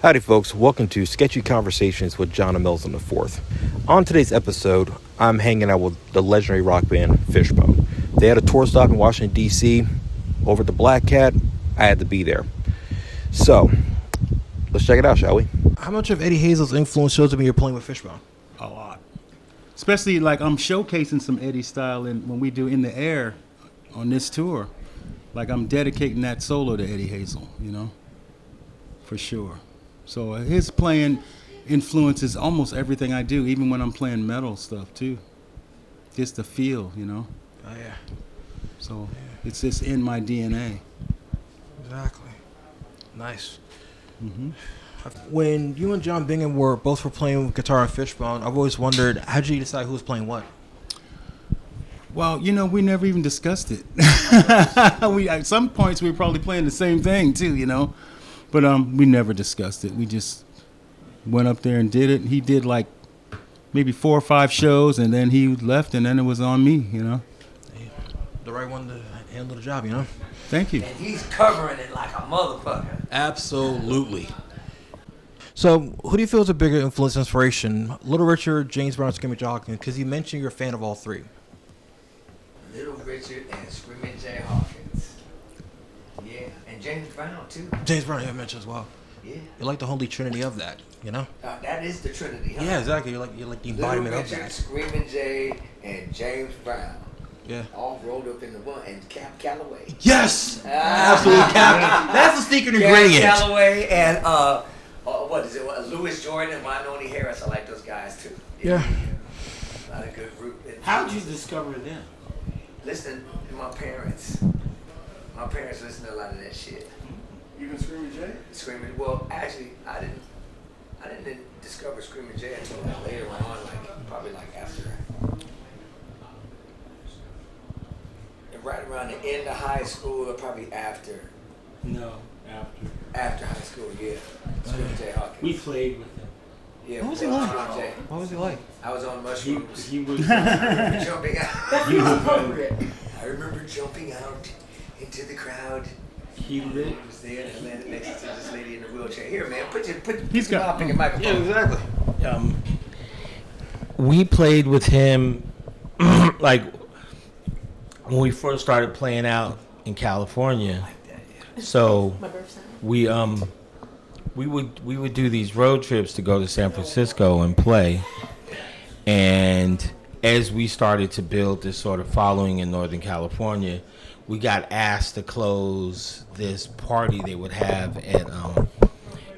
Howdy, folks. Welcome to Sketchy Conversations with John and Mills on the 4th. On today's episode, I'm hanging out with the legendary rock band Fishbone. They had a tour stop in Washington, D.C. over at the Black Cat. I had to be there. So, let's check it out, shall we? How much of Eddie Hazel's influence shows up when you're playing with Fishbone? A lot. Especially like I'm showcasing some Eddie style when we do In the Air on this tour. Like I'm dedicating that solo to Eddie Hazel, you know, for sure. So his playing influences almost everything I do, even when I'm playing metal stuff too. Just the feel, you know. Oh, yeah. So it's just in my DNA. Exactly. Nice. Mm-hmm. When you and John Bingham were playing guitar and Fishbone, I've always wondered, how'd you decide who was playing what? Well, you know, we never even discussed it. At some points we were probably playing the same thing too, you know. But we never discussed it. We just went up there and did it. He did like maybe 4 or 5 shows, and then he left, and then it was on me, you know. The right one to handle the job, you know. Thank you. And he's covering it like a motherfucker. Absolutely. So, who do you feel is a bigger influence and inspiration? Little Richard, James Brown, Screaming Jay Hawkins? Because you mentioned you're a fan of all three. Little Richard and Screaming Jay Hawkins. Yeah, and James Brown too. James Brown, I mentioned as well. Yeah. You're like the holy trinity of that, you know? That is the Trinity, huh? Yeah, exactly. You're like the embodiment Little of Richard, that. Screaming Jay, and James Brown. Yeah. All rolled up into one, and Cap Calloway. Yes! Absolutely, Cap. That's the secret ingredient. Cap Calloway and what is it? Lewis Jordan and Wynonie Harris. I like those guys too. Yeah. A lot of good group. How did you discover them? Listen to my parents. My parents listen to a lot of that shit. Even Screaming Jay? Screaming. Well, actually, I didn't discover Screaming Jay until like later on, like probably like after. And right around the end of high school, or probably after. No, after. After high school, yeah. Screaming Jay Hawkins. We played with him. Yeah. What was he Screaming like? Jay. What was he like? I was on mushrooms. He was. Jumping out. He was appropriate. I remember jumping out into the crowd. He lit. He was there and landed next to this lady in the wheelchair. Here, man, put your He's got- mouth in your microphone. exactly. We played with him like when we first started playing out in California. So we would do these road trips to go to San Francisco and play. And as we started to build this sort of following in Northern California, we got asked to close this party they would have at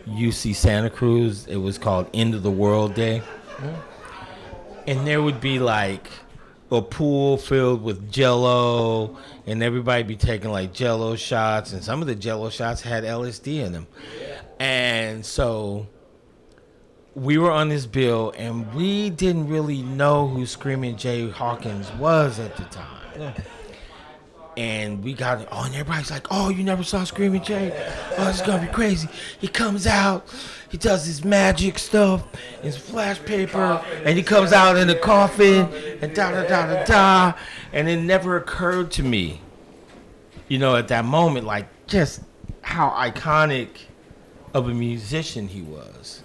UC Santa Cruz. It was called End of the World Day. And there would be like a pool filled with Jell-O, and everybody be taking like Jell-O shots, and some of the Jell-O shots had LSD in them. And so we were on this bill, and we didn't really know who Screaming Jay Hawkins was at the time. Yeah. And we got it. Oh, and everybody's like, "Oh, you never saw Screaming Jay? Oh, it's gonna be crazy." He comes out, he does his magic stuff, his flash paper, and he comes out in a coffin, and da da da da da. And it never occurred to me, you know, at that moment, like just how iconic of a musician he was.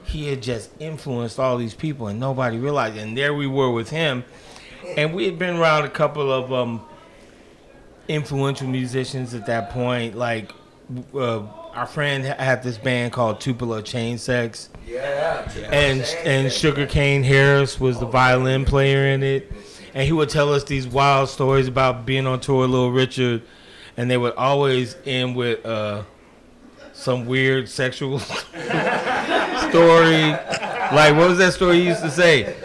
He had just influenced all these people, and nobody realized. And there we were with him, and we had been around a couple of influential musicians at that point. Like our friend had this band called Tupelo Chain Sex, and Sugarcane Harris was the violin player in it, and he would tell us these wild stories about being on tour with Little Richard, and they would always end with some weird sexual story. Like, what was that story you used to say?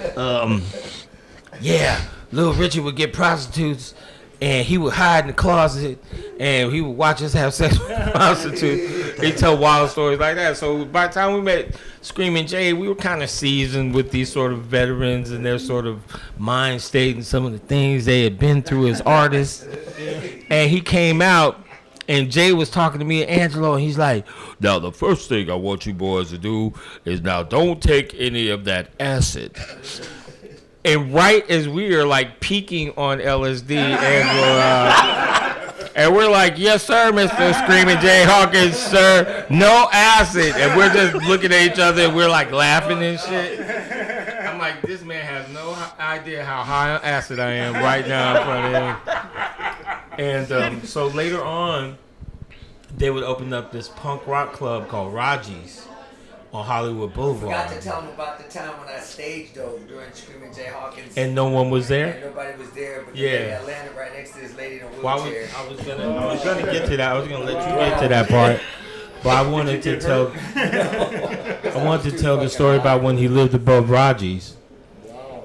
Yeah, Little Richard would get prostitutes, and he would hide in the closet, and he would watch us have sex with prostitutes. He'd tell wild stories like that. So by the time we met Screaming Jay, we were kind of seasoned with these sort of veterans and their sort of mind state and some of the things they had been through as artists. And he came out, and Jay was talking to me and Angelo, and he's like, "Now the first thing I want you boys to do is now don't take any of that acid." And right as we are like peaking on LSD, Angelo And we're like, yes, sir, Mr. Screaming Jay Hawkins, sir. No acid. And we're just looking at each other and we're like laughing and shit. I'm like, this man has no idea how high on acid I am right now in front of him. And so later on, they would open up this punk rock club called Raji's on Hollywood Boulevard. I forgot to tell him about the time when I stage dove during Screaming Jay Hawkins. And no one was there? And nobody was there, but Yeah. I landed right next to this lady in a Well, wheelchair. I was gonna get to that. I was gonna let you get to that part, but I wanted to tell the story about when he lived above Raji's,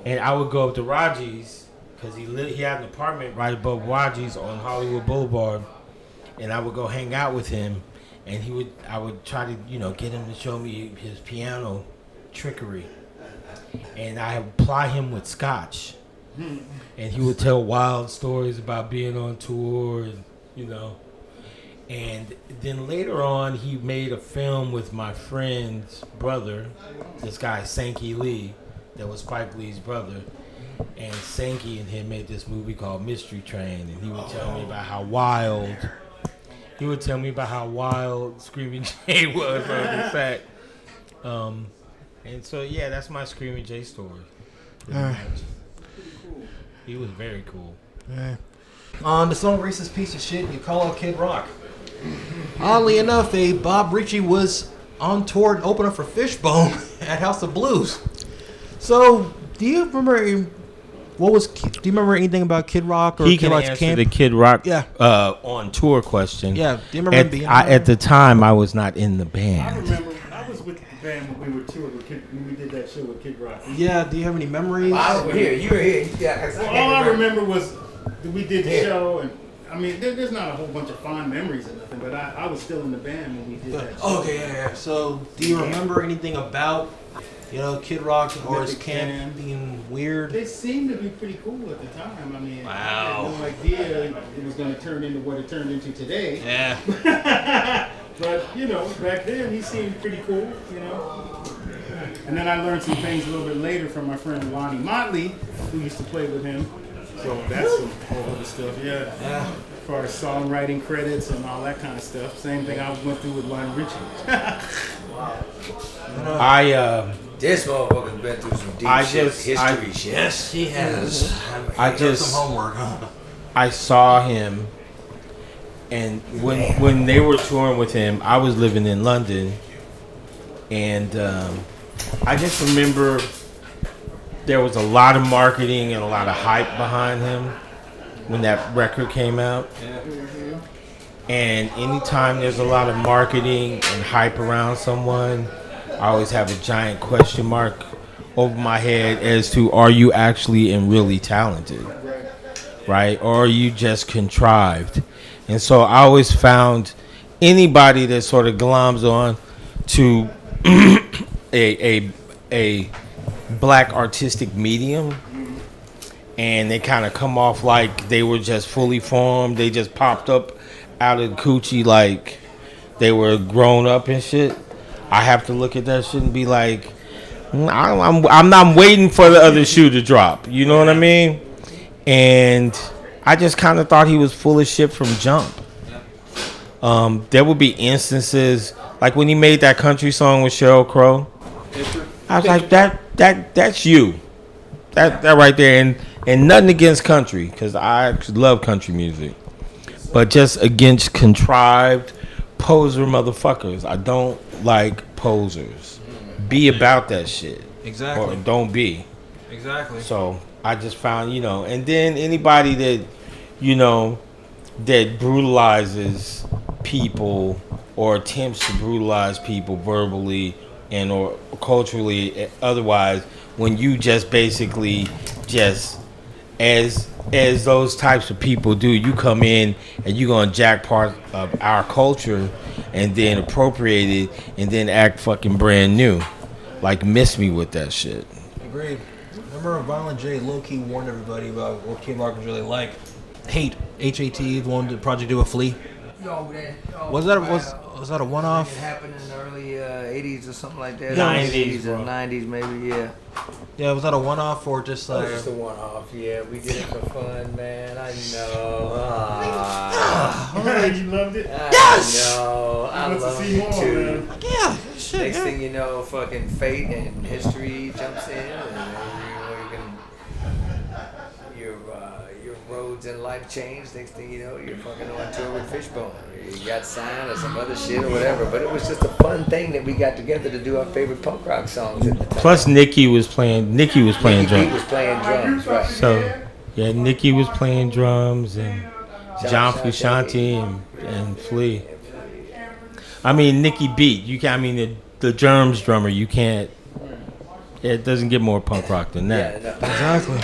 and I would go up to Raji's because he had an apartment right above Raji's on Hollywood Boulevard, and I would go hang out with him, and I would try to get him to show me his piano trickery, and I would ply him with scotch. And he would tell wild stories about being on tour, and then later on he made a film with my friend's brother, this guy Sankey Lee, that was Spike Lee's brother, and Sankey and him made this movie called Mystery Train, and he would tell me about how wild Screaming Jay was on the set. And so that's my Screaming Jay story. He was very cool. On the song Racist Piece of Shit, you call out Kid Rock. Oddly enough, Bob Ritchie was on tour and opening for Fishbone at House of Blues. So, do you remember anything about Kid Rock or He Kid can Rock's answer camp? the Kid Rock Yeah. on tour question. Yeah, do you remember him being there? At the time, I was not in the band. I remember I was with the band when we were touring with when we did that show with Kid Rock. Yeah, do you have any memories? I was here. You were here. Yeah, Well, all I remember was that we did the show, and I mean, there's not a whole bunch of fond memories or nothing, but I was still in the band when we did that show. Okay, yeah. So, do you remember anything about, Kid Rock or his camp being weird? They seemed to be pretty cool at the time. I mean, Wow. I had no idea it was going to turn into what it turned into today. Yeah. But, back then he seemed pretty cool, And then I learned some things a little bit later from my friend Lonnie Motley, who used to play with him. So that's some whole other stuff, yeah. As far as songwriting credits and all that kind of stuff. Same thing I went through with Lionel Richie. This motherfucker's been through some deep history shit. Yes, he has. Some homework. I saw him, and when they were touring with him, I was living in London, and I just remember there was a lot of marketing and a lot of hype behind him when that record came out. And anytime there's a lot of marketing and hype around someone, I always have a giant question mark over my head as to, are you actually and really talented? Right? Or are you just contrived? And so I always found anybody that sort of gloms on to a black artistic medium, and they kind of come off like they were just fully formed, they just popped up out of the coochie like they were grown up and shit. I have to look at that shit and be like, I'm not waiting for the other shoe to drop. You know what I mean? And I just kind of thought he was full of shit from jump. There would be instances like when he made that country song with Sheryl Crow. I was like, that's you. That right there, and nothing against country, because I love country music, but just against contrived poser motherfuckers. I don't like posers. Be about that shit. Exactly. Or don't be. Exactly. So I just found, and then anybody that, that brutalizes people or attempts to brutalize people verbally and or culturally otherwise, when you just basically just as those types of people do, you come in and you're gonna jack part of our culture and then appropriate it and then act fucking brand new. Like, miss me with that shit. Agreed. Remember Violent J low-key warned everybody about what Kid Rock was really like. Hate, H-A-T, the one the Project Do a Flea. No, man. No, Was that wow. Was that a one-off? It happened in the early 80s or something like that. 90s, or bro. 90s maybe, yeah. Yeah, was that a one-off or just That was like? just a one-off, yeah. We did it for fun, man. I know. You loved it? Yes! I know. I Wants to love see it more, too. man. Yeah, shit. Next thing you know, fucking fate and history jumps in, and then, your roads in life change. Next thing you know, you're fucking on tour with Fishbone. You got signed or some other shit or whatever. But it was just a fun thing that we got together to do our favorite punk rock songs at the time. Plus, Nikki was playing Nicky B drums. was playing drums, right? So, yeah, Nikki was playing drums and John Frusciante and Flea. I mean, Nikki beat. You can. I mean, the Germs drummer. You can't. It doesn't get more punk rock than that. Yeah, no. Exactly.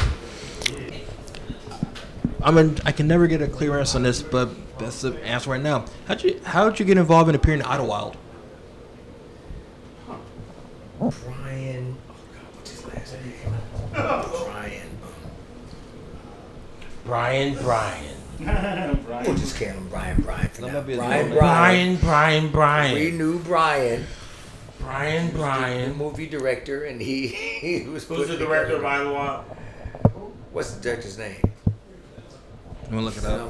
I mean, I can never get a clear answer on this, but that's the answer right now. How'd you get involved in appearing in Idlewild? Brian. Oh God, what's his last name? Brian. We'll just call him Brian for That now. might be his Brian. We Brian. knew Brian. The Brian. movie director, and he was. Who's the director of Idlewild? What's the director's name? I'm gonna look it up.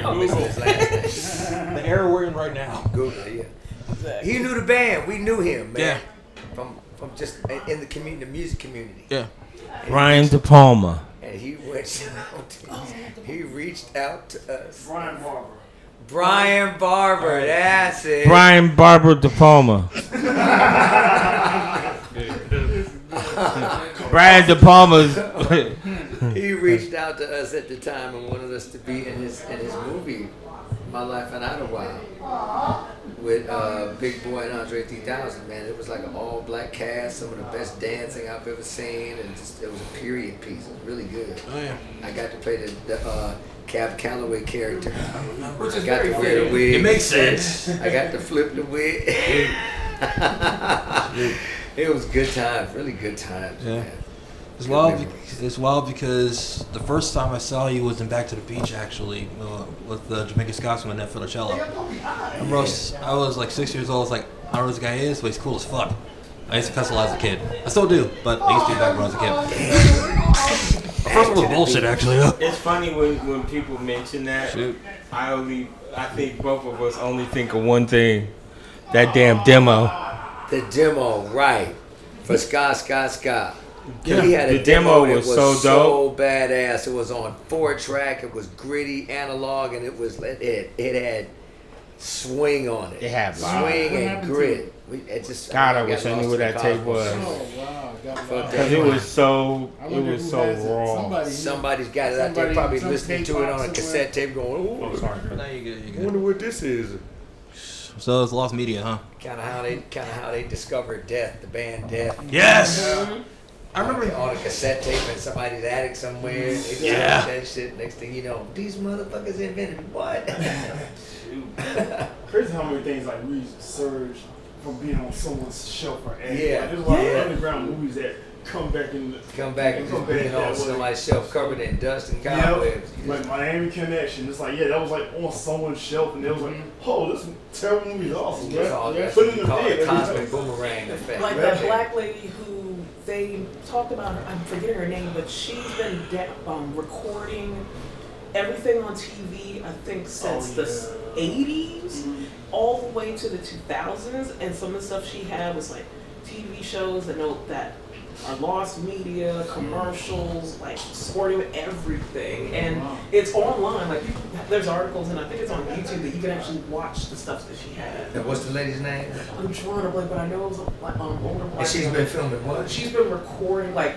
I'm missing his last name. The era we're in right now. Google it, yeah. He knew the band. We knew him, man. Yeah. From just in the community, the music community. Yeah. Brian De Palma. And he went. He reached out to us. Brian Barber. Brian Barber. That's it. Brian Barber De Palma. Brian De Palma's. He reached out to us at the time and wanted us to be in his movie, My Life in Idlewild, with Big Boy and Andre 3000. Man, it was like an all-black cast, some of the best dancing I've ever seen, and just it was a period piece. It was really good. Oh yeah. I got to play the Cab Calloway character. Which is I got very to wear the fitting. wig. It makes sense. I got to flip the wig. It was good times, really good times. Yeah. Man. It's Good wild. memories. It's wild because the first time I saw you was in Back to the Beach, actually, with the Jamaican Scotsman and Filicello. I was like 6 years old. I was like, I don't know who this guy is, but he's cool as fuck. I used to cuss a lot as a kid. I still do, but I used to do back when I was a kid. First one was bullshit, actually. It's funny when people mention that. Shoot. I think both of us only think of one thing. That damn demo. The demo, right? For ska. Yeah. He had a The demo that was so dope. badass. It was on 4-track. It was gritty, analog, and it had swing on it. It had swing What and happened to grit. it? God, I wish I knew where that tape was. Oh wow. Because it was so raw. Somebody's got it out there, probably listening to it on a cassette tape, going, "Ooh, Oh, sorry. Now you good. You I wonder what this is." So it's lost media, huh? Kind of how they discovered Death, the band Death. Yes. I remember. On a cassette tape in somebody's attic somewhere. They Yeah. that shit. Next thing you know, these motherfuckers invented what? Crazy how many things like we surge from being on someone's shelf or ad. Yeah, Like, there's a lot yeah. of underground movies that come back and Come back and just being on somebody's shelf covered in dust and cobwebs. You Like just- Miami Connection, it's like that was like on someone's shelf, and it was like, oh, this terrible movie is awesome. It's all Yeah, that put it in the called bed. the cosmic boomerang effect. Like that black lady who they talked about, I'm forgetting her name, but she's been recording everything on TV, I think, since the 80s, all the way to the 2000s. And some of the stuff she had was like TV shows that are lost media, commercials, like sporting everything. And it's online. Like there's articles, and I think it's on YouTube that you can actually watch the stuff that she had. And what's the lady's name? I'm trying to blank, but I know it was like older. And she's been filming what? She's been recording like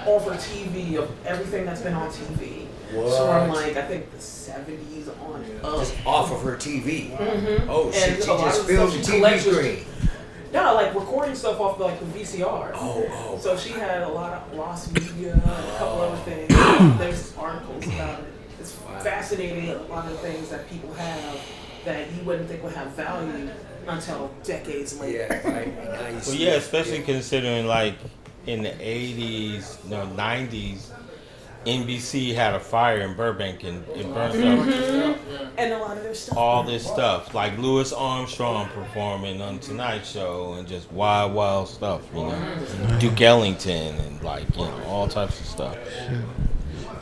off her TV of everything that's been on TV. What? So I'm like, I think the 70s on up. Just off of her TV. Mm-hmm. Oh shit! And She a lot just of the filmed stuff the she TV collects was- screen. No, like recording stuff off like the VCR. Oh. So she had a lot of lost media, and a couple other things. There's articles about it. It's fascinating, a lot of things that people have that you wouldn't think would have value until decades later. Yeah, right. And now you Well, see yeah, it. especially considering like in the 80s, 90s, NBC had a fire in Burbank and it burned up And a lot of their stuff. all this stuff, like Louis Armstrong performing on Tonight Show and just wild stuff, you know. Duke Ellington and all types of stuff.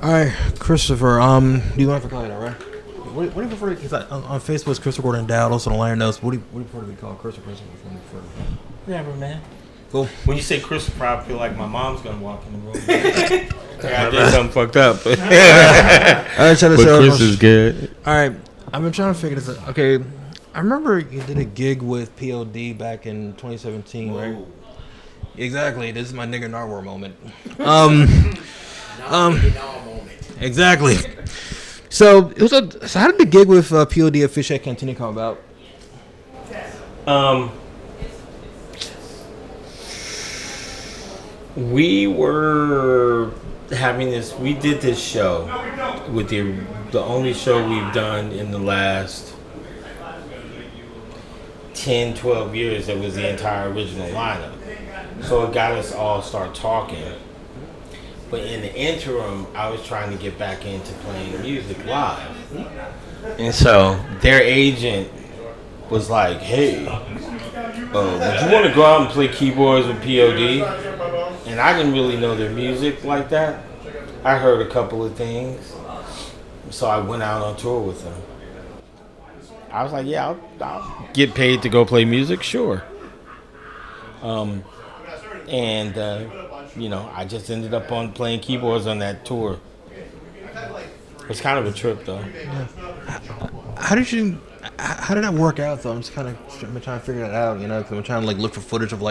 All right, Christopher. Do you want to call you that, right? What do you prefer? Because on Facebook, it's Christopher Gordon Dowd. Also on Liner Notes. What do you prefer to be called, Christopher? Whatever, man. Cool. When you say Christopher, I feel like my mom's gonna walk in the room. I did something fucked up. All right, but Chris is good. All right, I've been trying to figure this out. Okay, I remember you did a gig with POD back in 2017, right? Exactly. This is my nigga Narwhal moment. Exactly. So it was so how did the gig with POD at Fish at Cantina come about? We were having this. We did this show with the only show we've done in the last 10, 12 years that was the entire original lineup. So it got us all start talking. But in the interim, I was trying to get back into playing music live. And so their agent was like, hey, would you want to go out and play keyboards with POD? And I didn't really know their music like that. I heard a couple of things. So I went out on tour with them. I was like, yeah, I'll get paid to go play music, sure. I just ended up on playing keyboards on that tour. It was kind of a trip, though. Yeah. How did that work out, though? I'm just kind of trying to figure that out, you know, because I'm trying to look for footage of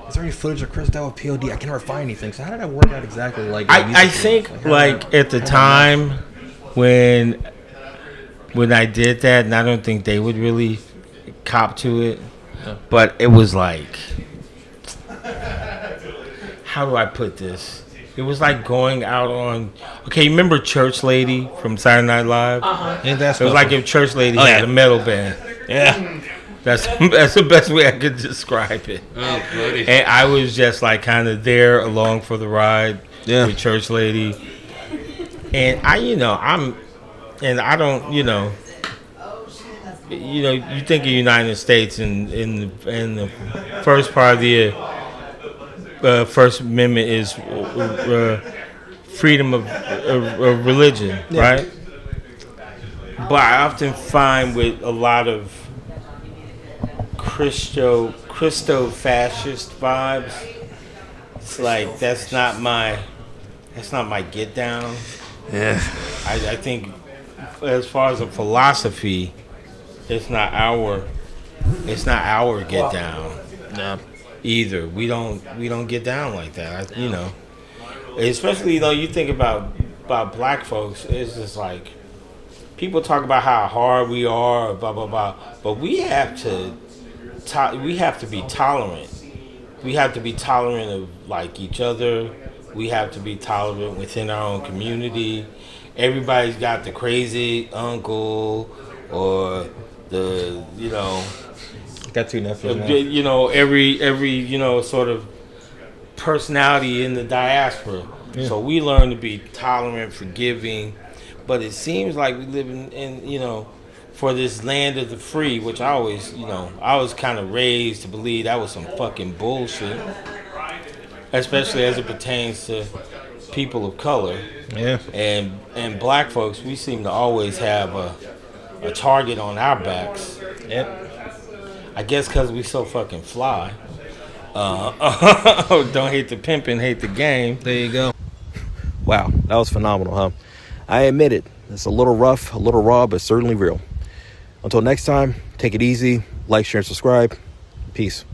is there any footage of Chris Dow with POD? I can never find anything. So how did that work out exactly? I think at the time when I did that, and I don't think they would really cop to it, but it was like, how do I put this? It was like going out on. Okay, you remember Church Lady from Saturday Night Live? Ain't that it was like if Church Lady had a metal band. Yeah. That's the best way I could describe it. Oh, and I was just kind of there along for the ride with Church Lady. And I don't, you think of United States in the first part of the First Amendment is freedom of religion, right? But I often find with a lot of Christo-fascist vibes, it's like that's not my get down. Yeah. I think as far as a philosophy, it's not our get down. No. Either we don't get down like that, especially you think about black folks. It's just like people talk about how hard we are, blah blah blah, but we have to be tolerant. We have to be tolerant of each other. We have to be tolerant within our own community. Everybody's got the crazy uncle or the got two nephews. Every sort of personality in the diaspora. Yeah. So we learn to be tolerant, forgiving, but it seems like we live in for this land of the free, which I always I was kind of raised to believe that was some fucking bullshit, especially as it pertains to people of color. Yeah. And black folks, we seem to always have a target on our backs. Yep. I guess because we so fucking fly. Don't hate the pimpin', hate the game. There you go. Wow, that was phenomenal, huh? I admit it. It's a little rough, a little raw, but certainly real. Until next time, take it easy. Like, share, and subscribe. Peace.